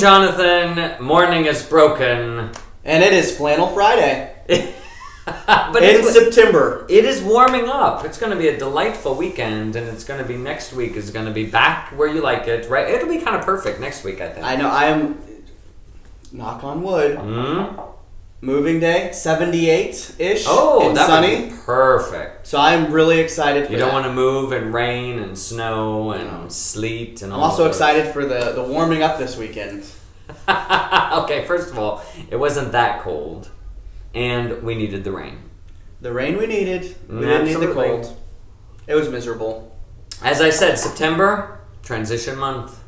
Morning, Jonathan. Morning is broken. And it is Flannel Friday. But in September. It is warming up. It's going to be a delightful weekend, and it's going to be next week is going to be back where you like it, right? It'll be kind of perfect next week, I think. I know. I am, knock on wood, moving day, 78-ish, oh, and that sunny. would be perfect. So I'm really excited for You that. don't want to move in rain and snow and sleet and all I'm also of those. excited for the warming up this weekend. Okay, first of all, it wasn't that cold, and we needed the rain. The rain we needed. We didn't need the Absolutely. cold. It was miserable. As I said, September, transition month.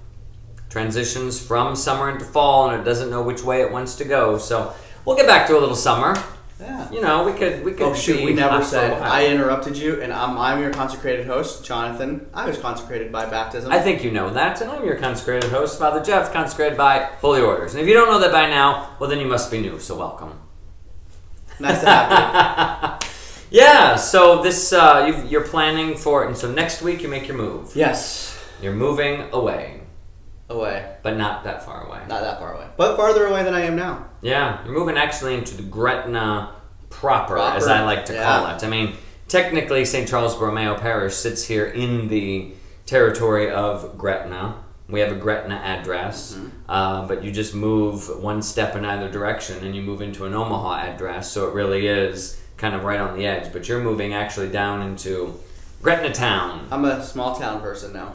Transitions from summer into fall, and it doesn't know which way it wants to go. So we'll get back to a little summer. Yeah. You know, we could. Oh shoot! We never said. I I interrupted you, and I'm your consecrated host, Jonathan. I was consecrated by baptism. think you know that, and I'm your consecrated host, Father Jeff, consecrated by Holy Orders. And if you don't know that by now, well, then you must be new. So welcome. Nice to have you. Yeah. So this you're planning for, and so next week you make your move. Yes. You're moving away, Away. but not that far away. Not that far away, but farther away than I am now. Yeah, you're moving actually into the Gretna proper, as I like to call it. I mean, technically, St. Charles Borromeo Parish sits here in the territory of Gretna. We have a Gretna address, but you just move one step in either direction and you move into an Omaha address, so it really is kind of right on the edge. But you're moving actually down into Gretna town. I'm a small town person now.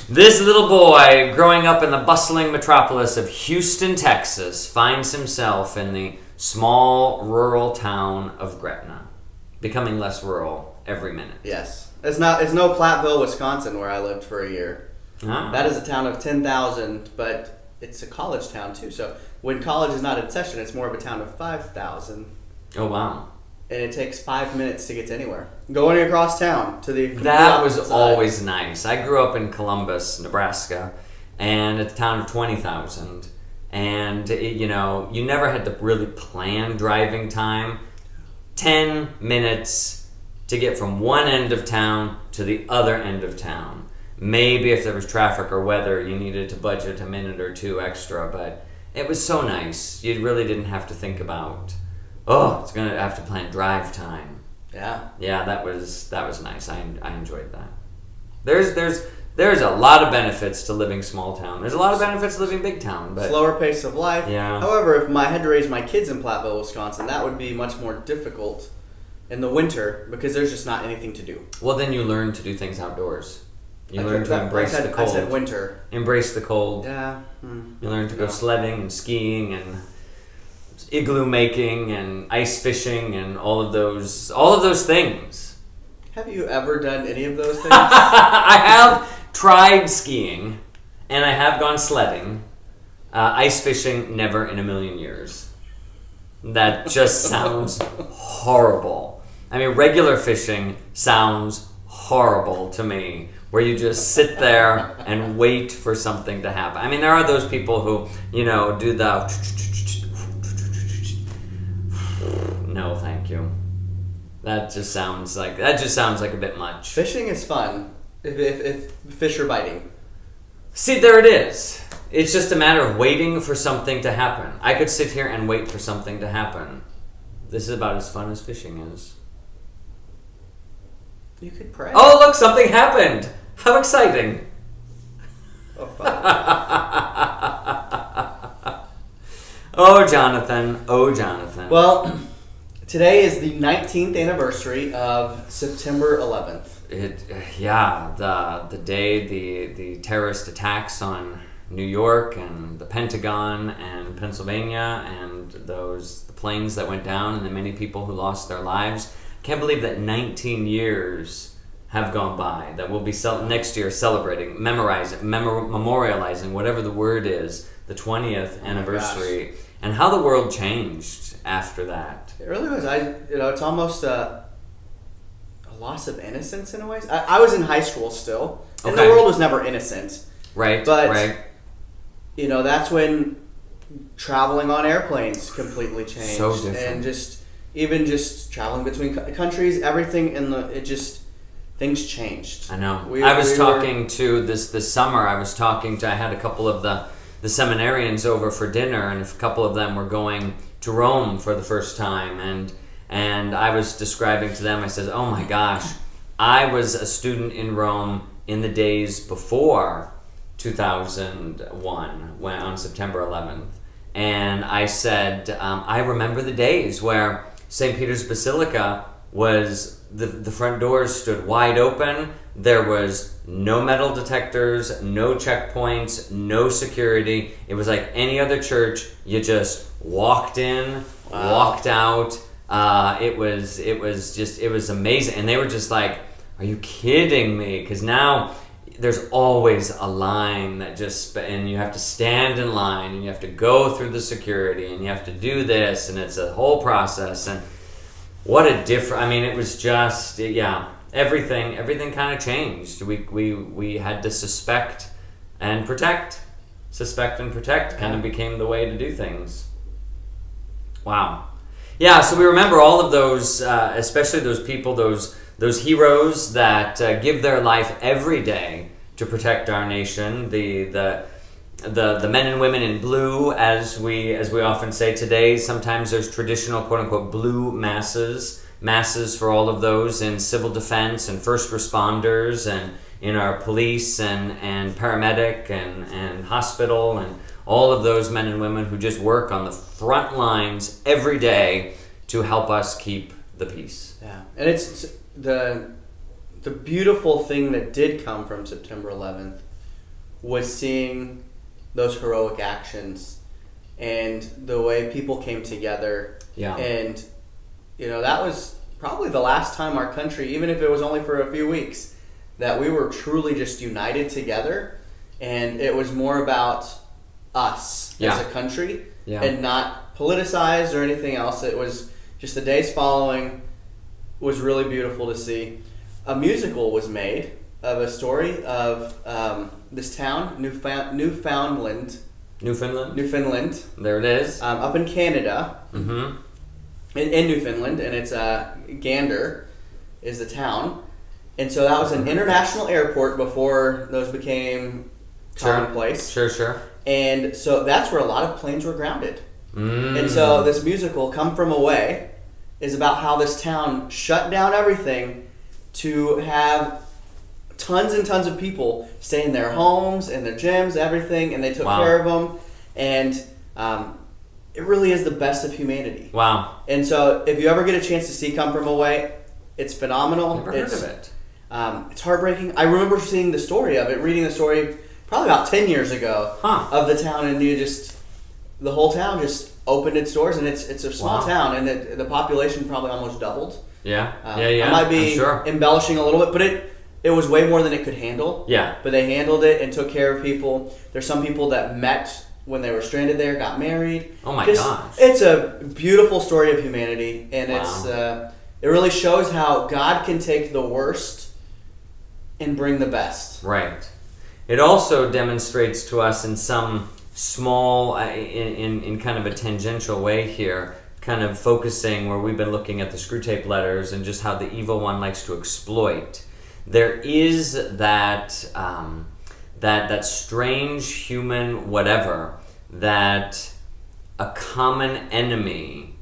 This little boy, growing up in the bustling metropolis of Houston, Texas, finds himself in the small rural town of Gretna, becoming less rural every minute. Yes. It's no Platteville, Wisconsin, where I lived for a year. Ah. That is a town of 10,000, but it's a college town too. So when college is not in session, it's more of a town of 5,000. Oh, wow. And it takes 5 minutes to get to anywhere. Going across town to the complete That was opposite side. always nice. I grew up in Columbus, Nebraska, and it's a town of 20,000. And, you know, you never had to really plan driving time. 10 minutes to get from one end of town to the other end of town. Maybe if there was traffic or weather, you needed to budget a minute or two extra, but it was so nice. You really didn't have to think about, oh, it's going to have to plan drive time. Yeah. Yeah, that was nice. I enjoyed that. There's a lot of benefits to living small town. There's a lot of benefits to living big town, but Slower pace of life. Yeah. However, if I had to raise my kids in Platteville, Wisconsin, that would be much more difficult in the winter because there's just not anything to do. well, then you learn to do things outdoors. You learn to embrace the cold. I said winter. Embrace the cold. Yeah. You learn to go sledding and skiing and igloo making and ice fishing and all of those things. Have you ever done any of those things? I have tried skiing and I have gone sledding. Ice fishing, never in a million years. That just sounds horrible. I mean, regular fishing sounds horrible to me, where you just sit there and wait for something to happen. I mean, there are those people who, you know, do the no, thank you. That just sounds like a bit much. Fishing is fun if fish are biting. See, there it is. It's just a matter of waiting for something to happen. I could sit here and wait for something to happen. This is about as fun as fishing is. You could pray. Oh, look, something happened. How exciting. Oh, fun. Oh, Jonathan. Oh, Jonathan. Well, today is the 19th anniversary of September 11th. The day the terrorist attacks on New York and the Pentagon and Pennsylvania and the planes that went down and the many people who lost their lives. Can't believe that 19 years have gone by, that we'll be next year celebrating, memorializing, whatever the word is, the 20th anniversary, and how the world changed after that. It really was. It's almost a loss of innocence in a way. I was in high school still, and the world was never innocent. Right, but, right. You know, that's when traveling on airplanes completely changed. So different. And even just traveling between countries, everything things things changed. I know. I was talking to this summer. I had a couple of the seminarians over for dinner, and a couple of them were going to Rome for the first time, and I was describing to them. I said, "Oh my gosh, I was a student in Rome in the days before 2001, on September 11th." And I said, I remember the days where St. Peter's Basilica was, the front doors stood wide open. There was no metal detectors, no checkpoints, no security. It was like any other church. You just walked in, walked out. It was amazing. And they were just like, "Are you kidding me?" Because now there's always a line and you have to stand in line, and you have to go through the security, and you have to do this, and it's a whole process. And what a different, I mean, it was just, everything kind of changed. We had to suspect and protect kind of became the way to do things. Wow. Yeah, so we remember all of those, especially those people, those heroes that give their life every day to protect our nation. The men and women in blue, as we often say today. Sometimes there's traditional quote unquote blue masses for all of those in civil defense and first responders, and in our police and paramedic and hospital, and all of those men and women who just work on the front lines every day to help us keep the peace. Yeah, and it's the beautiful thing that did come from September 11th was seeing those heroic actions and the way people came together. Yeah. And, that was probably the last time our country, even if it was only for a few weeks, that we were truly just united together, and it was more about us as a country and not politicized or anything else. It was just the days following was really beautiful to see. A musical was made of a story of this town, Newfoundland. There it is. Up in Canada. Mm-hmm. In Newfoundland, and it's Gander is the town. And so that was an international airport before those became commonplace. Sure. And so that's where a lot of planes were grounded. And so this musical, Come From Away, is about how this town shut down everything to have tons and tons of people stay in their homes, in their gyms, everything, and they took care of them. And it really is the best of humanity. Wow. And so if you ever get a chance to see Come From Away, it's phenomenal. Never heard of it. It's heartbreaking. I remember seeing the story of it, reading the story probably about 10 years ago of the town, and the whole town just opened its doors, and it's a small town, and the population probably almost doubled. Yeah. I might be embellishing a little bit, but it was way more than it could handle. Yeah. But they handled it and took care of people. There's some people that met when they were stranded there, got married. Oh my gosh. It's a beautiful story of humanity, and it really shows how God can take the worst and bring the best. Right. It also demonstrates to us in some small, in kind of a tangential way here, kind of focusing where we've been looking at the Screwtape letters and just how the evil one likes to exploit. There is that that strange human whatever that a common enemy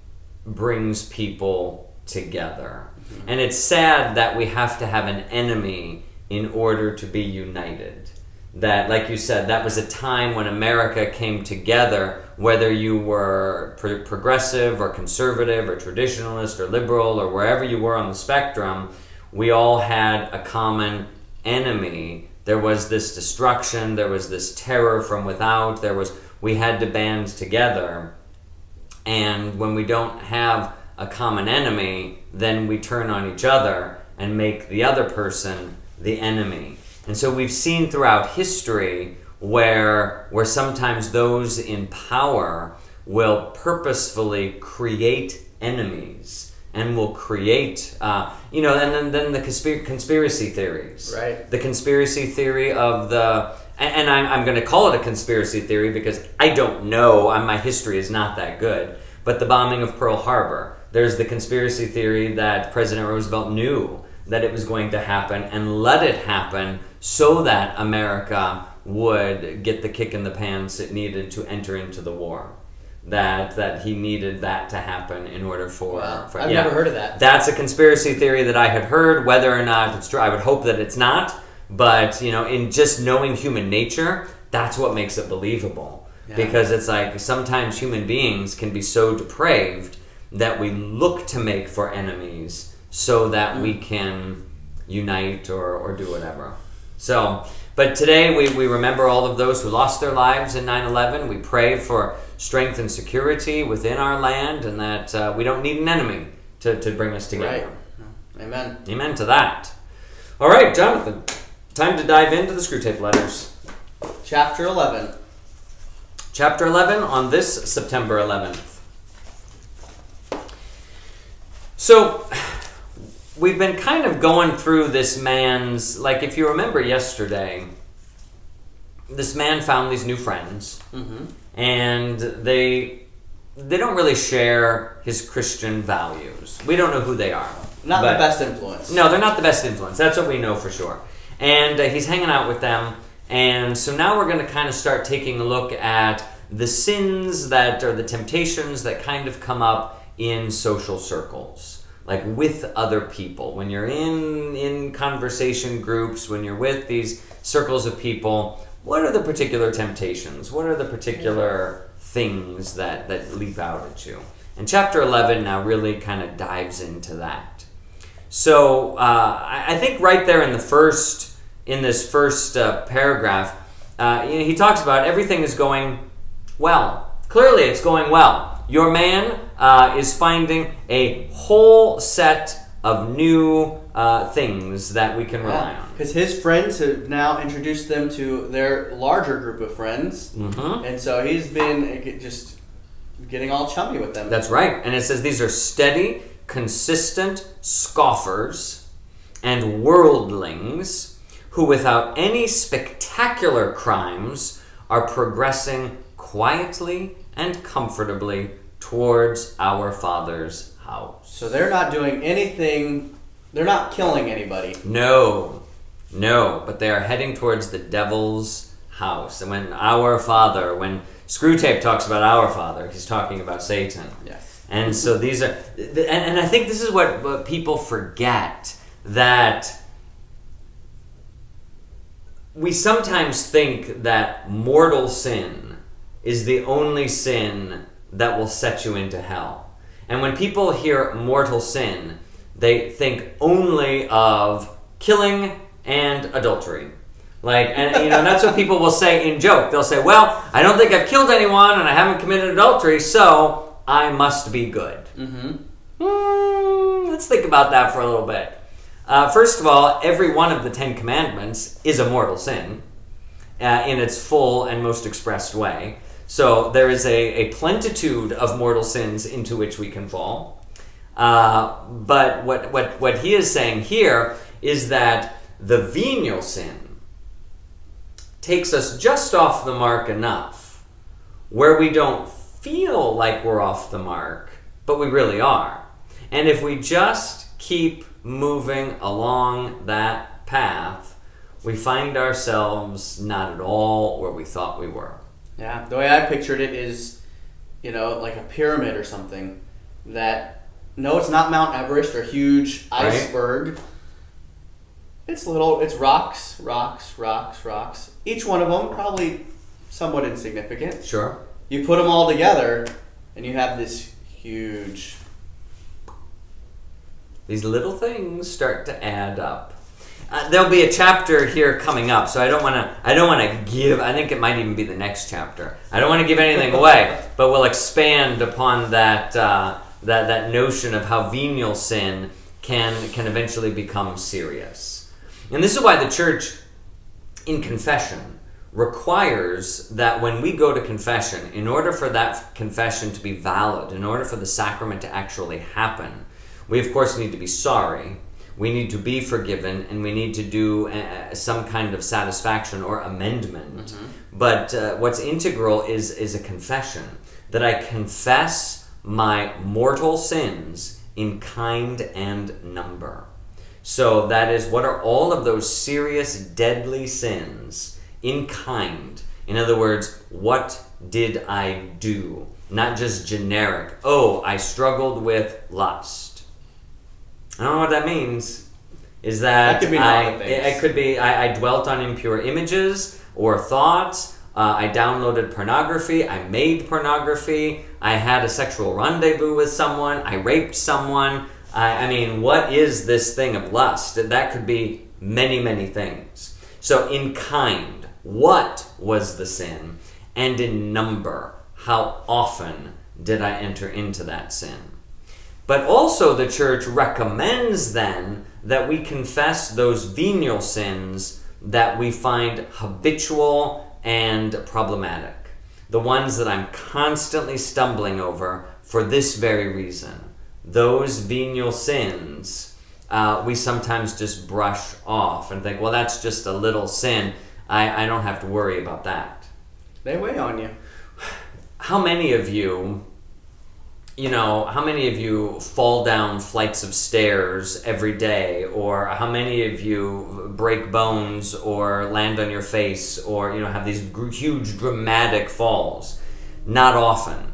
brings people together. Mm-hmm. And it's sad that we have to have an enemy in order to be united. That, like you said, that was a time when America came together, whether you were progressive or conservative or traditionalist or liberal or wherever you were on the spectrum, we all had a common enemy. There was this destruction, there was this terror from without, we had to band together. And when we don't have a common enemy, then we turn on each other and make the other person the enemy. And so we've seen throughout history where sometimes those in power will purposefully create enemies and will create, and then the conspiracy theories. Right. The conspiracy theory of and I'm going to call it a conspiracy theory because I don't know, my history is not that good, but the bombing of Pearl Harbor. There's the conspiracy theory that President Roosevelt knew that it was going to happen and let it happen so that America would get the kick in the pants it needed to enter into the war. That he needed that to happen in order for... I've never heard of that. That's a conspiracy theory that I had heard. Whether or not it's true, I would hope that it's not. But, you know, in just knowing human nature, that's what makes it believable. Yeah. Because it's like sometimes human beings can be so depraved that we look to make for enemies so that we can unite or do whatever. So, but today we remember all of those who lost their lives in 9/11. We pray for strength and security within our land, and that we don't need an enemy to bring us together. Right. Amen. Amen to that. All right, Jonathan, time to dive into the Screwtape letters. Chapter 11. Chapter 11 on this September 11th. So, we've been kind of going through this man's, like if you remember yesterday, this man found these new friends, and they don't really share his Christian values. We don't know who they are. Not the best influence. No, they're not the best influence. That's what we know for sure. And he's hanging out with them, and so now we're going to kind of start taking a look at the sins that, or the temptations that kind of come up in social circles, like with other people. When you're in conversation groups, when you're with these circles of people, what are the particular temptations? What are the particular things that leap out at you? And chapter 11 now really kind of dives into that. So I think right there in this first paragraph, he talks about everything is going well. Clearly it's going well. Your man is finding a whole set of new things that we can rely on. Because his friends have now introduced them to their larger group of friends. And so he's been just getting all chummy with them. That's right. And it says these are steady, consistent scoffers and worldlings who without any spectacular crimes are progressing quietly and comfortably towards our Father's house. So they're not doing anything, they're not killing anybody. No, but they are heading towards the devil's house. And when when Screwtape talks about our Father, he's talking about Satan. Yes. And so these are, and I think this is what people forget, that we sometimes think that mortal sin is the only sin that will set you into hell. And when people hear mortal sin, they think only of killing and adultery. And that's what people will say in joke. They'll say, well, I don't think I've killed anyone and I haven't committed adultery, so I must be good. Let's think about that for a little bit. First of all, every one of the 10 Commandments is a mortal sin in its full and most expressed way. So there is a plentitude of mortal sins into which we can fall. But what he is saying here is that the venial sin takes us just off the mark enough where we don't feel like we're off the mark, but we really are. And if we just keep moving along that path, we find ourselves not at all where we thought we were. Yeah, the way I pictured it is, like a pyramid or something. That, no, it's not Mount Everest or huge iceberg. Right. It's rocks, rocks, rocks, rocks. Each one of them probably somewhat insignificant. Sure. You put them all together, and you have this huge... These little things start to add up. There'll be a chapter here coming up, so I don't want to give. I think it might even be the next chapter. I don't want to give anything away, but we'll expand upon that that notion of how venial sin can eventually become serious. And this is why the church, in confession, requires that when we go to confession, in order for that confession to be valid, in order for the sacrament to actually happen, we of course need to be sorry. We need to be forgiven, and we need to do some kind of satisfaction or amendment. But what's integral is a confession, that I confess my mortal sins in kind and number. So that is, what are all of those serious, deadly sins in kind? In other words, what did I do? Not just generic, oh, I struggled with lust. I don't know what that means. Is that, could mean a lot of things. It could be I dwelt on impure images or thoughts. I downloaded pornography. I made pornography. I had a sexual rendezvous with someone. I raped someone. I mean, what is this thing of lust? That could be many, many things. So in kind, what was the sin? And in number, how often did I enter into that sin? But also the church recommends then that we confess those venial sins that we find habitual and problematic. The ones that I'm constantly stumbling over for this very reason. Those venial sins, we sometimes just brush off and think, well, that's just a little sin. I don't have to worry about that. They weigh on you. How many of you, how many of you fall down flights of stairs every day? Or how many of you break bones or land on your face or, have these huge dramatic falls? Not often,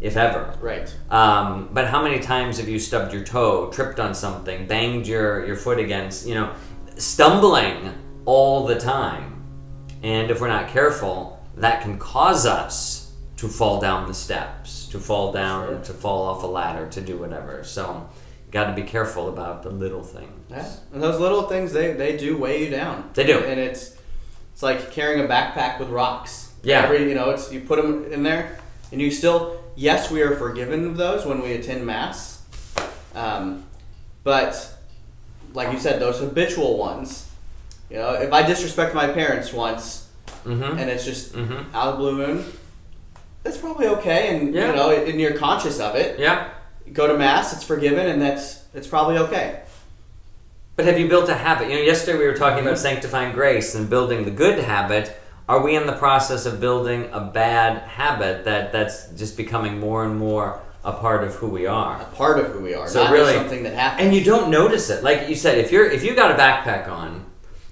if ever. Right. But how many times have you stubbed your toe, tripped on something, banged your foot against, stumbling all the time? And if we're not careful, that can cause us to fall down the steps, to fall down, Sure. to fall off a ladder, to do whatever. So, got to be careful about the little things. Yeah. And those little things, they do weigh you down. They do. And it's like carrying a backpack with rocks. Yeah. You put them in there, and you still, yes, we are forgiven of those when we attend Mass. But, like you said, those habitual ones, if I disrespect my parents once, and it's just out of the blue moon, that's probably okay, and and you're conscious of it. Yeah. You go to Mass, it's forgiven, and it's probably okay. But have you built a habit? Yesterday we were talking about sanctifying grace and building the good habit. Are we in the process of building a bad habit that's just becoming more and more a part of who we are? A part of who we are, so not really, just something that happens. And you don't notice it. Like you said, if you got a backpack on,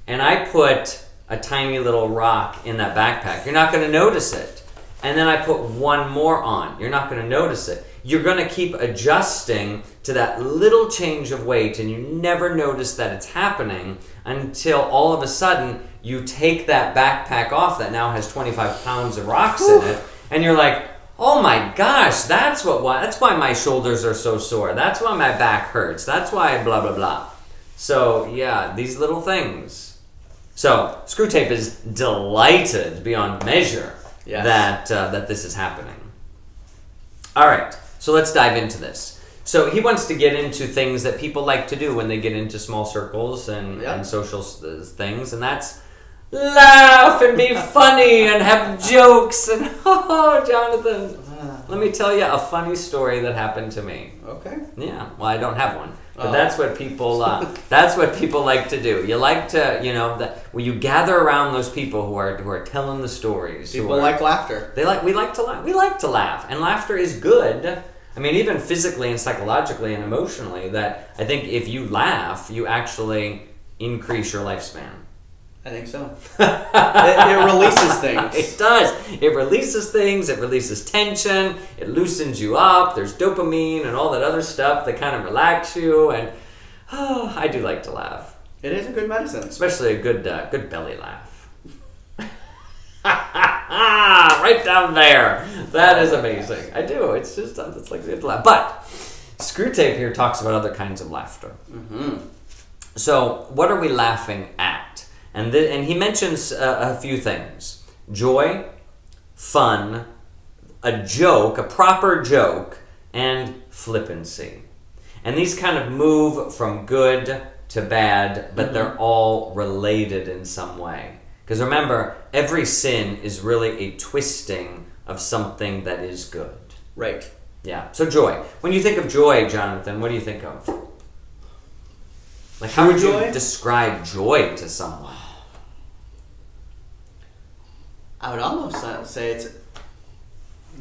and I put a tiny little rock in that backpack, you're not going to notice it. And then I put one more on, you're not going to notice it. You're going to keep adjusting to that little change of weight, and you never notice that it's happening until all of a sudden you take that backpack off that now has 25 pounds of rocks in it, and you're like, oh my gosh, that's why my shoulders are so sore. That's why my back hurts. That's why blah, blah, blah. So, yeah, these little things. So, Screwtape is delighted beyond measure that this is happening. All right, so let's dive into this. So he wants to get into things that people like to do when they get into small circles and social things, and that's laugh and be funny and have jokes. And oh, Jonathan, let me tell you a funny story that happened to me. Okay. Yeah. Well, I don't have one, but that's what people. That's what people like to do. You like to, when you gather around those people who are telling the stories. People like laughter. We like to laugh. We like to laugh, and laughter is good. I mean, even physically and psychologically and emotionally, that I think if you laugh, you actually increase your lifespan. I think so. it releases things. It does. It releases things. It releases tension. It loosens you up. There's dopamine and all that other stuff that kind of relax you. And I do like to laugh. It is a good medicine. Especially a good belly laugh. Right down there. That is amazing. I do. It's just, it's like good laugh. But Screwtape here talks about other kinds of laughter. Mm-hmm. So what are we laughing at? And he mentions a few things. Joy, fun, a joke, a proper joke, and flippancy. And these kind of move from good to bad, but they're all related in some way. Because remember, every sin is really a twisting of something that is good. Right. Yeah. So joy. When you think of joy, Jonathan, what do you think of? Like, how would you describe joy to someone? I would almost say it's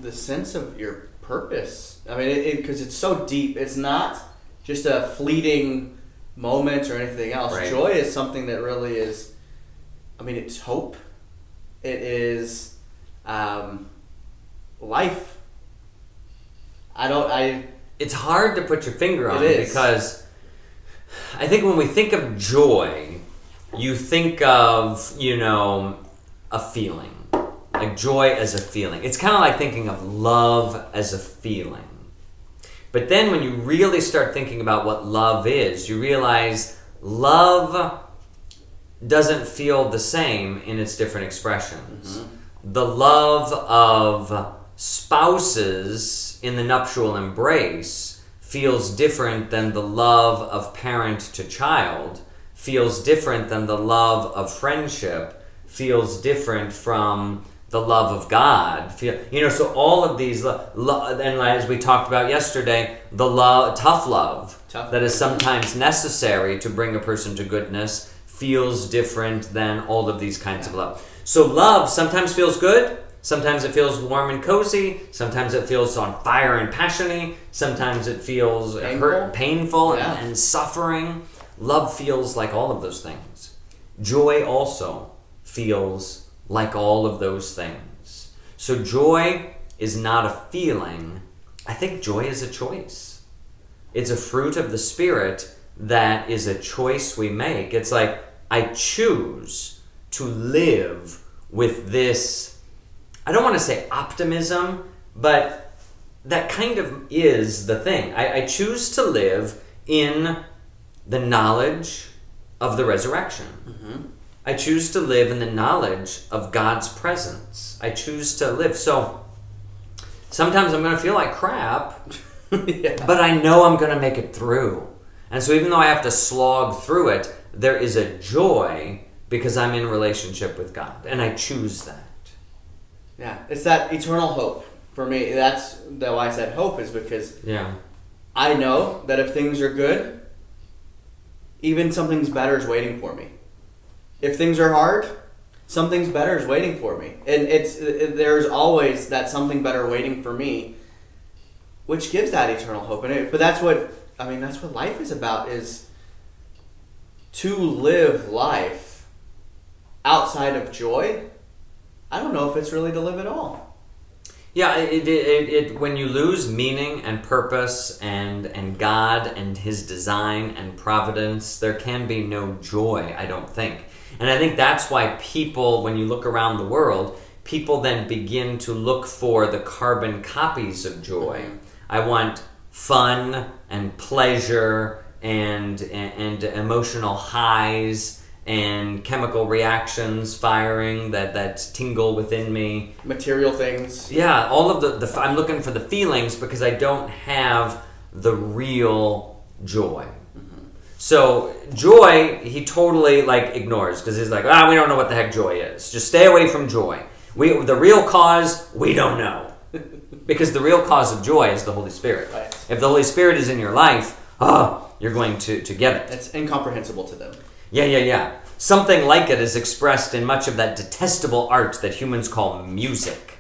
the sense of your purpose. I mean, because it's so deep. It's not just a fleeting moments or anything else. Right. Joy is something that really is, I mean, it's hope. It is life. It's hard to put your finger on It is. because I think when we think of joy, you think of, a feeling. Like joy as a feeling. It's kind of like thinking of love as a feeling. But then when you really start thinking about what love is, you realize love doesn't feel the same in its different expressions. Mm-hmm. The love of spouses in the nuptial embrace feels different than the love of parent to child, feels different than the love of friendship, feels different from the love of God. So all of these, and as we talked about yesterday, the tough love that is sometimes necessary to bring a person to goodness feels different than all of these kinds of love. So love sometimes feels good, sometimes it feels warm and cozy, sometimes it feels on fire and passiony, sometimes it feels painful and suffering. Love feels like all of those things. Joy also feels like all of those things. So joy is not a feeling. I think joy is a choice. It's a fruit of the Spirit that is a choice we make. It's like, I choose to live with this, I don't want to say optimism, but that kind of is the thing. I choose to live in the knowledge of the resurrection. Mm-hmm. I choose to live in the knowledge of God's presence. I choose to live. So sometimes I'm going to feel like crap, but I know I'm going to make it through. And so even though I have to slog through it, there is a joy because I'm in relationship with God. And I choose that. Yeah, it's that eternal hope. For me, that's why I said hope, is because I know that if things are good, even something's better is waiting for me. If things are hard, something's better is waiting for me. And there's always that something better waiting for me, which gives that eternal hope. But that's what life is about, is to live life outside of joy. I don't know if it's really to live at all. Yeah, when you lose meaning and purpose and God and His design and providence, there can be no joy, I don't think. And I think that's why people, when you look around the world, people then begin to look for the carbon copies of joy. I want fun and pleasure and emotional highs and chemical reactions firing that tingle within me. Material things. Yeah, all of the I'm looking for the feelings because I don't have the real joy. So joy, he totally ignores because he's like, we don't know what the heck joy is. Just stay away from joy. The real cause, we don't know. Because the real cause of joy is the Holy Spirit. Right. If the Holy Spirit is in your life, you're going to get it. It's incomprehensible to them. Yeah. Something like it is expressed in much of that detestable art that humans call music,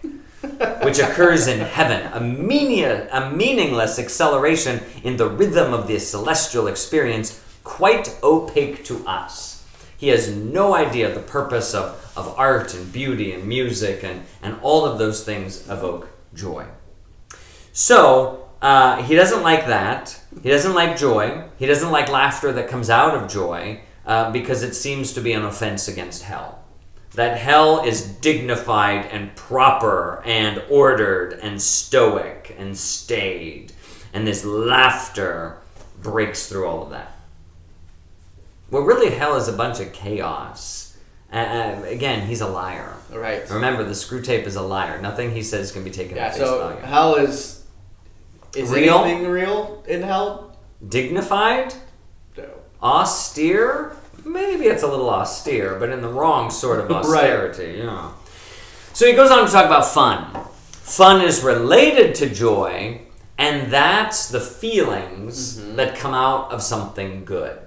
which occurs in heaven, a meaningless acceleration in the rhythm of the celestial experience, quite opaque to us. He has no idea the purpose of art and beauty and music, and all of those things evoke joy. So, he doesn't like that. He doesn't like joy. He doesn't like laughter that comes out of joy because it seems to be an offense against hell. That hell is dignified and proper and ordered and stoic and staid. And this laughter breaks through all of that. Well, really, hell is a bunch of chaos. Again, he's a liar. Right. Remember, the Screwtape is a liar. Nothing he says can be taken at face value. So hell is real? Anything real in hell? Dignified? No. Austere? Maybe it's a little austere, but in the wrong sort of austerity. Yeah. So he goes on to talk about fun. Fun is related to joy, and that's the feelings that come out of something good.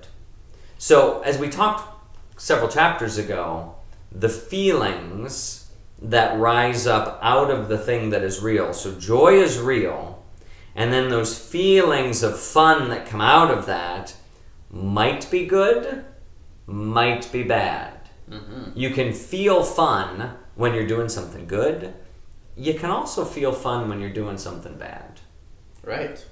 So, as we talked several chapters ago, the feelings that rise up out of the thing that is real. So, joy is real, and then those feelings of fun that come out of that might be good, might be bad. You can feel fun when you're doing something good. You can also feel fun when you're doing something bad. Right.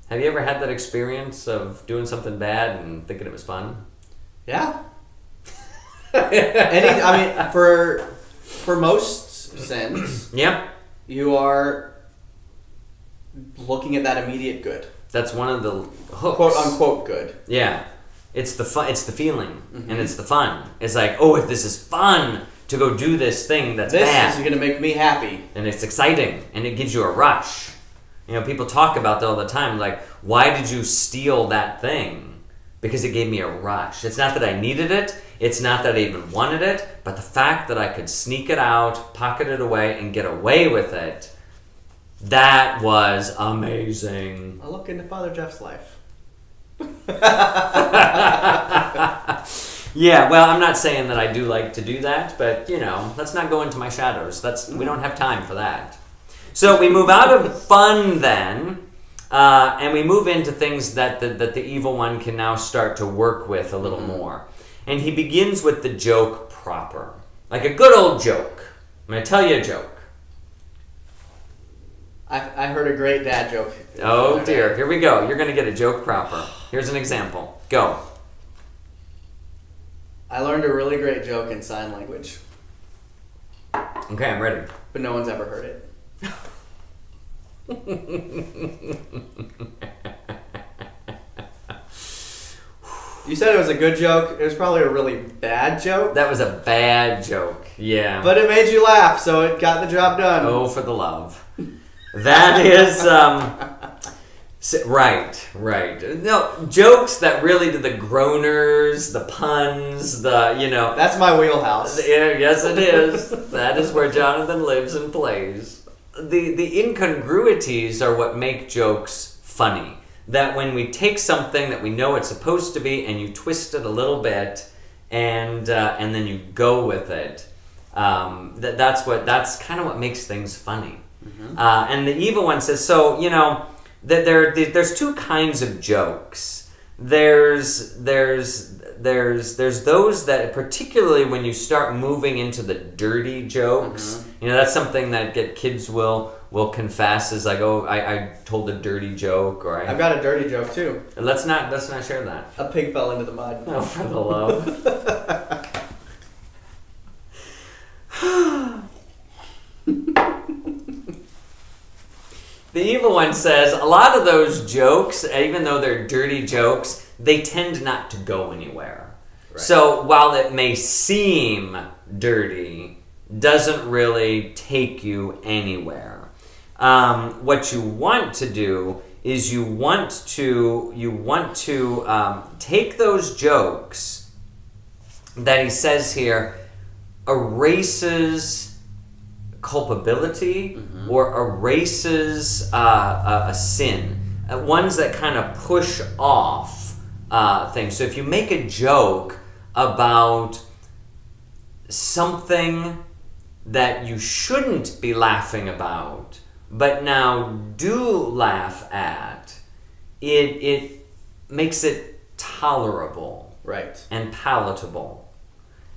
Have you ever had that experience of doing something bad and thinking it was fun? Yeah. I mean, for most sins, Yeah. you are looking at that immediate good. That's one of the hooks. Quote unquote good. Yeah. It's the fun, it's the feeling, and it's the fun. It's like, oh, if this is fun to go do this thing that's bad. This is going to make me happy. And it's exciting, and it gives you a rush. You know, people talk about that all the time, like, why did you steal that thing? Because it gave me a rush. It's not that I needed it, it's not that I even wanted it, but the fact that I could sneak it out, pocket it away, and get away with it, that was amazing. A look into Father Jeff's life. Yeah, well, I'm not saying that I do like to do that, but, you know, let's not go into my shadows. We don't have time for that. So we move out of fun then, and we move into things that the evil one can now start to work with a little more. And he begins with the joke proper. Like a good old joke. I'm going to tell you a joke. I heard a great dad joke. Oh dear, here we go. You're going to get a joke proper. Here's an example. Go. I learned a really great joke in sign language, Okay, I'm ready. but no one's ever heard it. You said it was a good joke. It was probably a really bad joke. That was a bad joke. Yeah. But it made you laugh, so it got the job done. Oh, for the love. That is, right. No, jokes that really do the groaners, the puns, That's my wheelhouse. Yes, it is. That is where Jonathan lives and plays. The incongruities are what make jokes funny. That when we take something that we know it's supposed to be and you twist it a little bit and then you go with it, that's kind of what makes things funny. And the evil one says, so, that there's two kinds of jokes. There's those that, particularly when you start moving into the dirty jokes, that's something that kids will confess is like, oh, I told a dirty joke, or I've got a dirty joke too. Let's not share that. A pig fell into the mud. Oh, for the love. The evil one says a lot of those jokes, even though they're dirty jokes, they tend not to go anywhere. Right. So while it may seem dirty, doesn't really take you anywhere. What you want to do is you want to take those jokes that he says here erases culpability or erases a sin, ones that kind of push off things. So if you make a joke about something that you shouldn't be laughing about, but now do laugh at, it makes it tolerable, right, and palatable.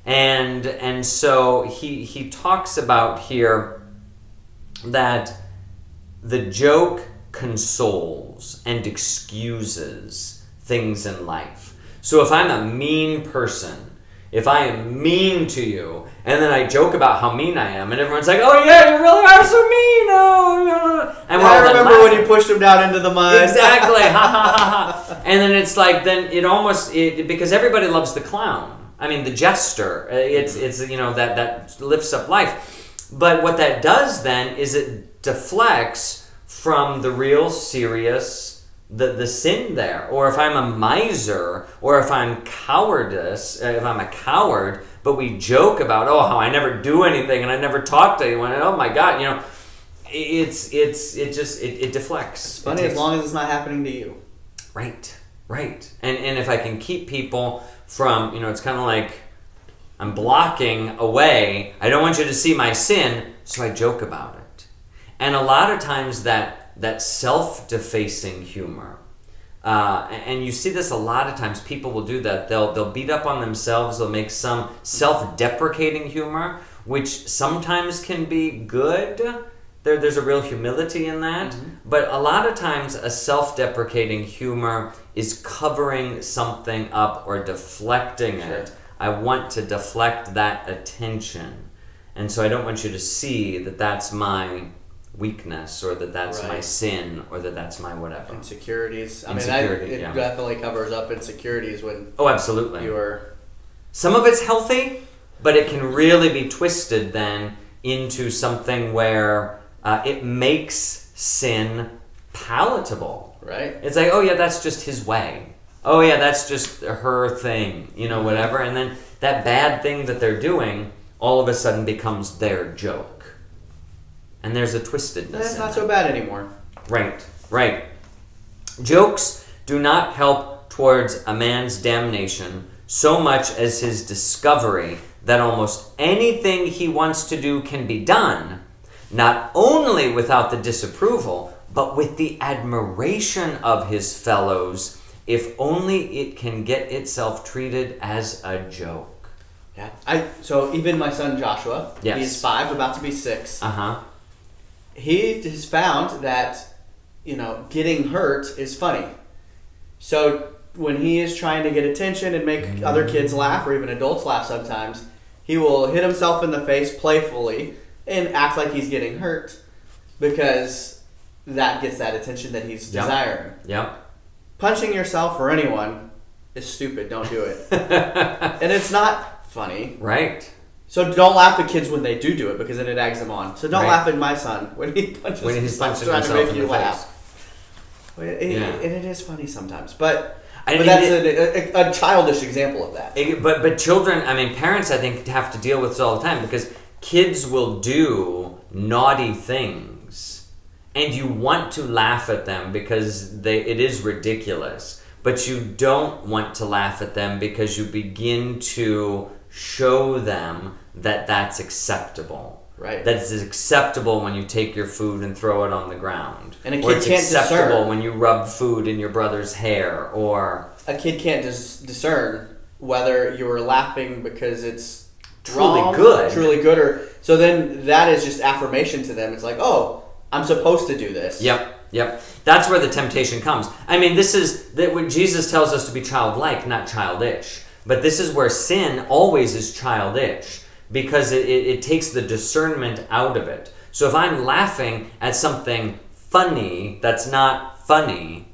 And so he talks about here that the joke consoles and excuses things in life. So if I'm a mean person, if I am mean to you, and then I joke about how mean I am, and everyone's like, oh yeah, you really are so mean, oh. And I remember when you pushed him down into the mud. Exactly, ha ha ha ha. And then it's like, then because everybody loves the clown. I mean, the jester, it's that lifts up life. But what that does then is it deflects from the real serious, the sin there. Or if I'm a miser, or if I'm if I'm a coward, but we joke about, oh, how I never do anything and I never talk to anyone, and oh my God, it deflects. It's funny as long as it's not happening to you. Right. And if I can keep people from, it's kind of like I'm blocking away. I don't want you to see my sin, so I joke about it. And a lot of times that self-defacing humor, And you see this a lot of times. People will do that. They'll beat up on themselves. They'll make some self-deprecating humor, which sometimes can be good. There's a real humility in that. Mm-hmm. But a lot of times a self-deprecating humor is covering something up or deflecting it. I want to deflect that attention. And so I don't want you to see that that's my weakness, or that that's my sin, or that that's my whatever. Insecurities. I mean, it definitely covers up insecurities when... Oh, absolutely. You are... Some of it's healthy, but it can really be twisted then into something where it makes sin palatable. Right. It's like, oh yeah, that's just his way. Oh yeah, that's just her thing, you know, whatever. And then that bad thing that they're doing all of a sudden becomes their joke. And there's a twistedness. That's not so bad anymore. Right, right. Jokes do not help towards a man's damnation so much as his discovery that almost anything he wants to do can be done, not only without the disapproval, but with the admiration of his fellows, if only it can get itself treated as a joke. Yeah. So even my son Joshua, he's 5, about to be 6. He has found that, you know, getting hurt is funny. So when he is trying to get attention and make other kids laugh, or even adults laugh sometimes, he will hit himself in the face playfully and act like he's getting hurt, because that gets that attention that he's desiring. Punching yourself or anyone is stupid. Don't do it. And it's not funny. Right. So don't laugh at kids when they do it, because then it eggs them on. So don't laugh at my son when he punches himself trying to make you laugh. And it is funny sometimes. But that's a childish example of that. But children, I mean, parents, I think, have to deal with this all the time, because kids will do naughty things, and you want to laugh at them because it is ridiculous. But you don't want to laugh at them because you begin to show them that that's acceptable. Right. That it's acceptable when you take your food and throw it on the ground. And a kid can't acceptable discern when you rub food in your brother's hair, or... A kid can't discern whether you're laughing because it's truly good, or... So then that is just affirmation to them. It's like, oh, I'm supposed to do this. Yep. That's where the temptation comes. I mean, this is what Jesus tells us to be childlike, not childish. But this is where sin always is childish, because it takes the discernment out of it. So if I'm laughing at something funny that's not funny,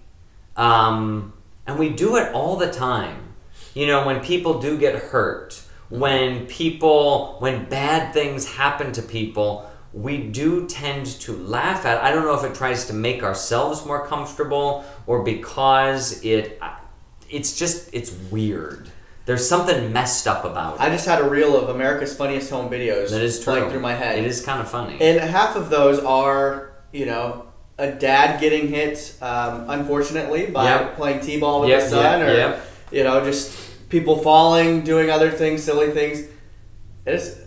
and we do it all the time. You know, when people do get hurt, when bad things happen to people, we do tend to laugh at it. I don't know if it tries to make ourselves more comfortable, or because it's weird. There's something messed up about it. I just had a reel of America's Funniest Home Videos that is playing through my head. It is kind of funny. And half of those are, you know, a dad getting hit, unfortunately, by playing t-ball with his son, or, you know, just people falling, doing other things, silly things.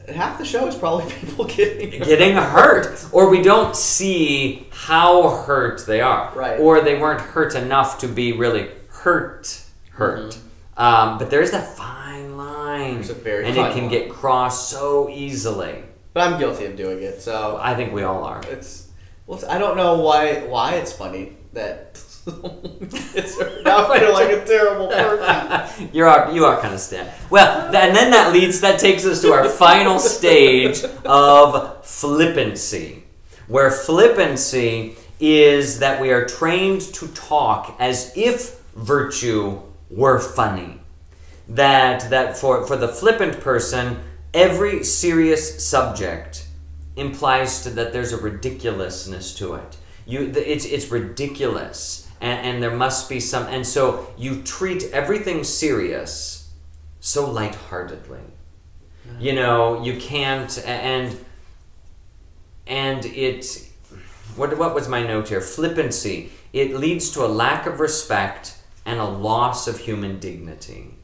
Half the show is probably people getting hurt, or we don't see how hurt they are, right? Or they weren't hurt enough to be really hurt. But there's that fine line, and it can get crossed so easily. But I'm guilty of doing it, so I think we all are. I don't know why it's funny that now I feel like a terrible person. You are kind of sad. Well, and then that takes us to our final stage of flippancy, where flippancy is that we are trained to talk as if virtue were funny. That for the flippant person, every serious subject implies that there's a ridiculousness to it. It's ridiculous, and there must be some, and so you treat everything serious so lightheartedly. You know, you can't, and it. What was my note here? Flippancy. It leads to a lack of respect and a loss of human dignity.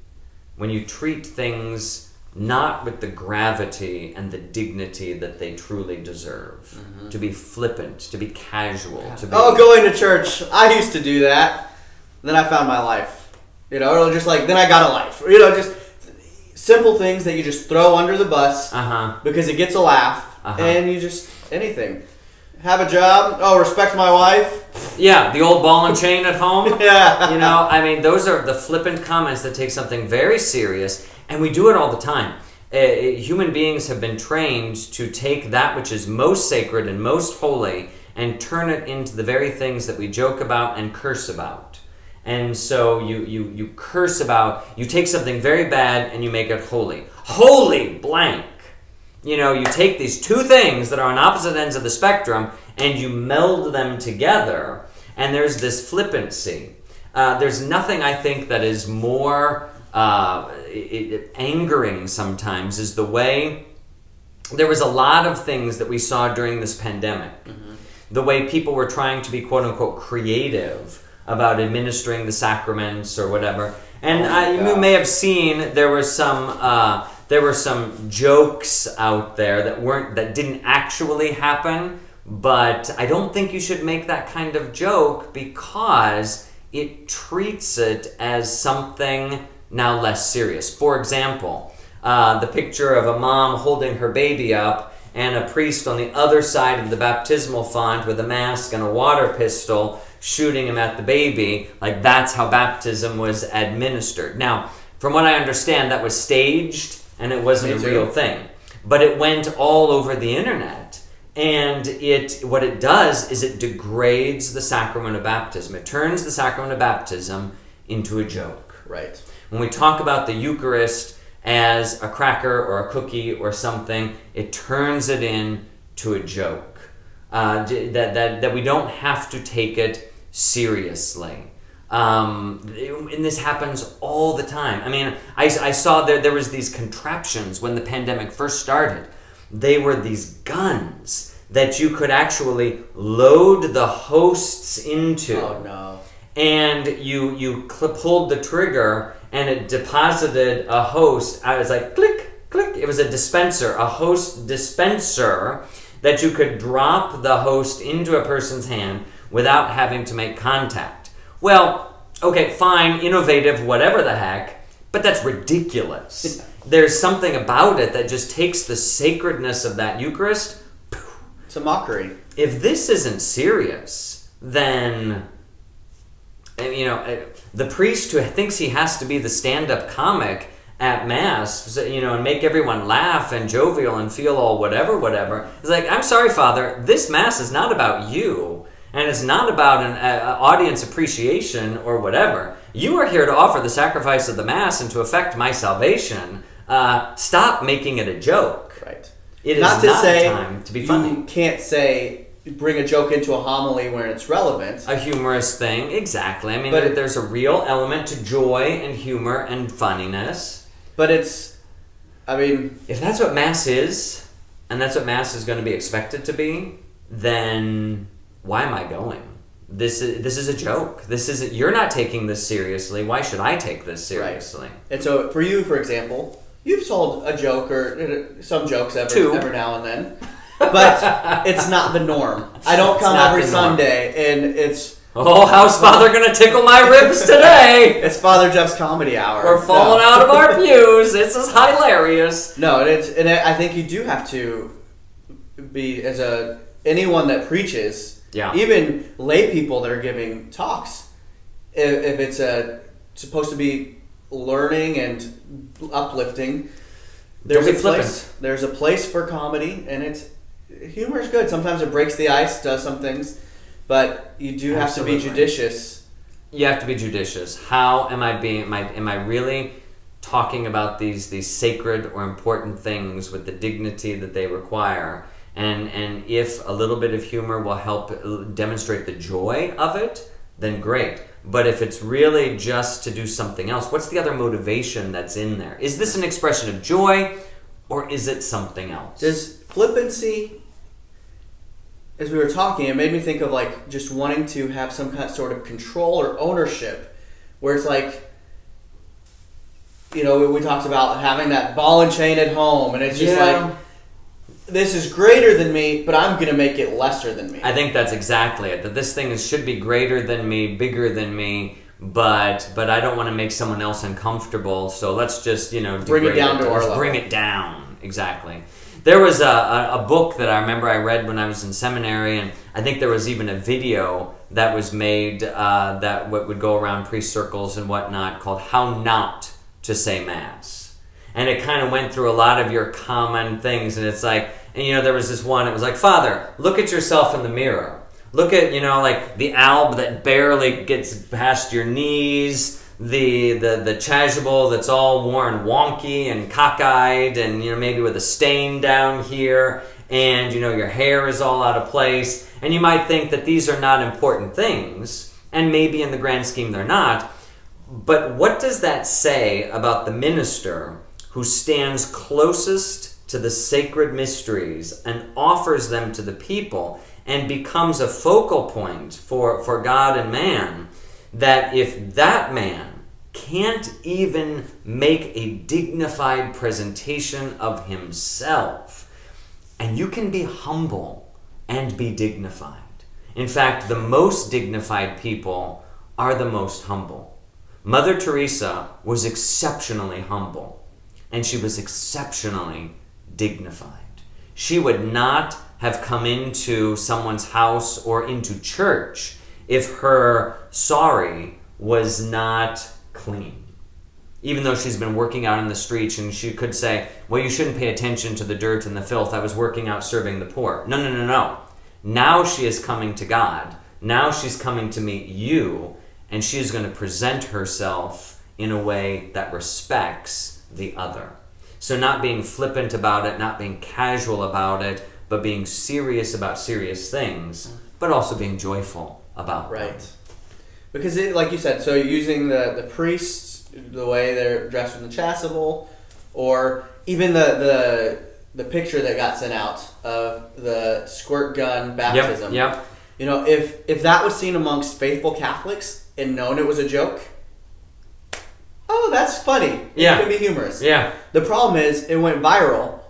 When you treat things not with the gravity and the dignity that they truly deserve. To be flippant, to be casual, to be... Oh, going to church. I used to do that. then I found my life. You know, or just like, then I got a life. You know, just simple things that you just throw under the bus because it gets a laugh, and you just, anything. Have a job. Oh, respect my wife. Yeah, the old ball and chain at home. Yeah. You know, I mean, those are the flippant comments that take something very serious, and we do it all the time. Human beings have been trained to take that which is most sacred and most holy and turn it into the very things that we joke about and curse about. And so you curse about, you take something very bad and you make it holy. Holy blank. You know, you take these two things that are on opposite ends of the spectrum and you meld them together, and there's this flippancy. There's nothing, I think, that is more angering sometimes is the way there was a lot of things that we saw during this pandemic. The way people were trying to be quote-unquote creative about administering the sacraments or whatever. And you may have seen there were some jokes out there that didn't actually happen, but I don't think you should make that kind of joke because it treats it as something now less serious. For example, the picture of a mom holding her baby up and a priest on the other side of the baptismal font with a mask and a water pistol shooting him at the baby, like that's how baptism was administered. Now, from what I understand, that was staged and it wasn't a real thing. But it went all over the internet. And what it does is it degrades the sacrament of baptism. It turns the sacrament of baptism into a joke. Right. When we talk about the Eucharist as a cracker or a cookie or something, it turns it into a joke. That we don't have to take it seriously. And this happens all the time. I mean, I saw there was these contraptions when the pandemic first started. They were these guns that you could actually load the hosts into. Oh, no. And you pulled the trigger and it deposited a host. I was like, click, click. It was a dispenser, a host dispenser that you could drop the host into a person's hand without having to make contact. Well, okay, fine, innovative, whatever the heck, but that's ridiculous. There's something about it that just takes the sacredness of that Eucharist. It's a mockery. If this isn't serious, then, you know, the priest who thinks he has to be the stand-up comic at Mass, you know, and make everyone laugh and jovial and feel all whatever, is like, I'm sorry, Father, this Mass is not about you. And it's not about an audience appreciation or whatever. You are here to offer the sacrifice of the Mass and to effect my salvation. Stop making it a joke. Right. It is not time to be funny. You can't bring a joke into a homily where it's relevant. A humorous thing, exactly. I mean, but there's a real element to joy and humor and funniness. But it's, I mean... If that's what Mass is, and that's what Mass is going to be expected to be, then... why am I going? This is a joke. You're not taking this seriously. Why should I take this seriously? Right. And so for you, for example, you've told a joke or some jokes every now and then, but it's not the norm. I don't come every Sunday, and it's... Oh, how's Father going to tickle my ribs today? It's Father Jeff's comedy hour. We're falling out of our pews. This is hilarious. No, and I think you do have to be, anyone that preaches... Yeah. Even lay people that are giving talks, if it's supposed to be learning and uplifting, there's a place for comedy, and humor is good. Sometimes it breaks the ice, does some things, but you do have to be judicious. You have to be judicious. How am I really talking about these sacred or important things with the dignity that they require? And if a little bit of humor will help demonstrate the joy of it, then great. But if it's really just to do something else, what's the other motivation that's in there? Is this an expression of joy, or is it something else? Does flippancy, as we were talking, it made me think of like just wanting to have some kind of sort of control or ownership, where it's like, you know, we talked about having that ball and chain at home, and it's just like, this is greater than me, but I'm going to make it lesser than me. I think that's exactly it. That this thing should be greater than me, bigger than me, but I don't want to make someone else uncomfortable. So let's just bring it down to our level. Bring it down, exactly. There was a book that I remember I read when I was in seminary, and I think there was even a video that was made that would go around priest circles and whatnot called "How Not to Say Mass," and it kind of went through a lot of your common things, and it's like, and there was this one. It was like, Father, look at yourself in the mirror. Look at, like the alb that barely gets past your knees, the chasuble that's all worn wonky and cockeyed and, maybe with a stain down here, and, your hair is all out of place. And you might think that these are not important things, and maybe in the grand scheme they're not. But what does that say about the minister who stands closest to the sacred mysteries and offers them to the people and becomes a focal point for God and man, that if that man can't even make a dignified presentation of himself, and you can be humble and be dignified. In fact, the most dignified people are the most humble. Mother Teresa was exceptionally humble, and she was exceptionally dignified. She would not have come into someone's house or into church if her sari was not clean. Even though she's been working out in the streets, and she could say, well, you shouldn't pay attention to the dirt and the filth. I was working out serving the poor. No, no, no, no. Now she is coming to God. Now she's coming to meet you, and she is going to present herself in a way that respects the other. So not being flippant about it, not being casual about it, but being serious about serious things, but also being joyful about them. Right. Because, like you said, so using the priests, the way they're dressed in the chasuble, or even the picture that got sent out of the squirt gun baptism. Yep. If that was seen amongst faithful Catholics and known it was a joke, oh, that's funny. Yeah. It can be humorous. Yeah. The problem is it went viral,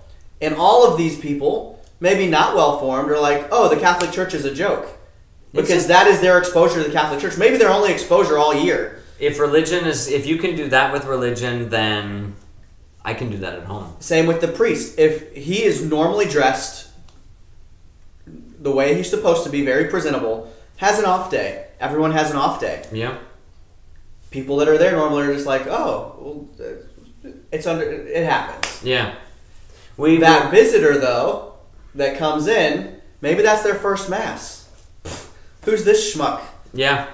and all of these people, maybe not well-formed, are like, oh, the Catholic Church is a joke. Because that is their exposure to the Catholic Church. Maybe their only exposure all year. If you can do that with religion, then I can do that at home. Same with the priest. If he is normally dressed the way he's supposed to be, very presentable, has an off day. Everyone has an off day. Yeah. People that are there normally are just like, oh, well, it happens. Yeah. That visitor, though, that comes in, maybe that's their first Mass. Who's this schmuck? Yeah.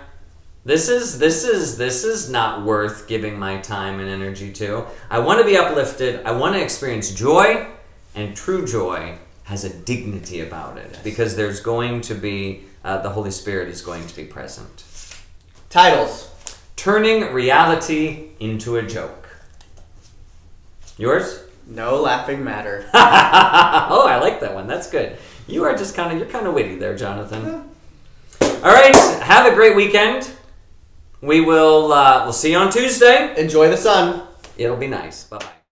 This is not worth giving my time and energy to. I want to be uplifted. I want to experience joy, and true joy has a dignity about it, because there's going to be, the Holy Spirit is going to be present. Titles. Turning reality into a joke. Yours? No laughing matter. Oh, I like that one. That's good. You're kind of witty there, Jonathan. Yeah. All right. Have a great weekend. We'll see you on Tuesday. Enjoy the sun. It'll be nice. Bye-bye.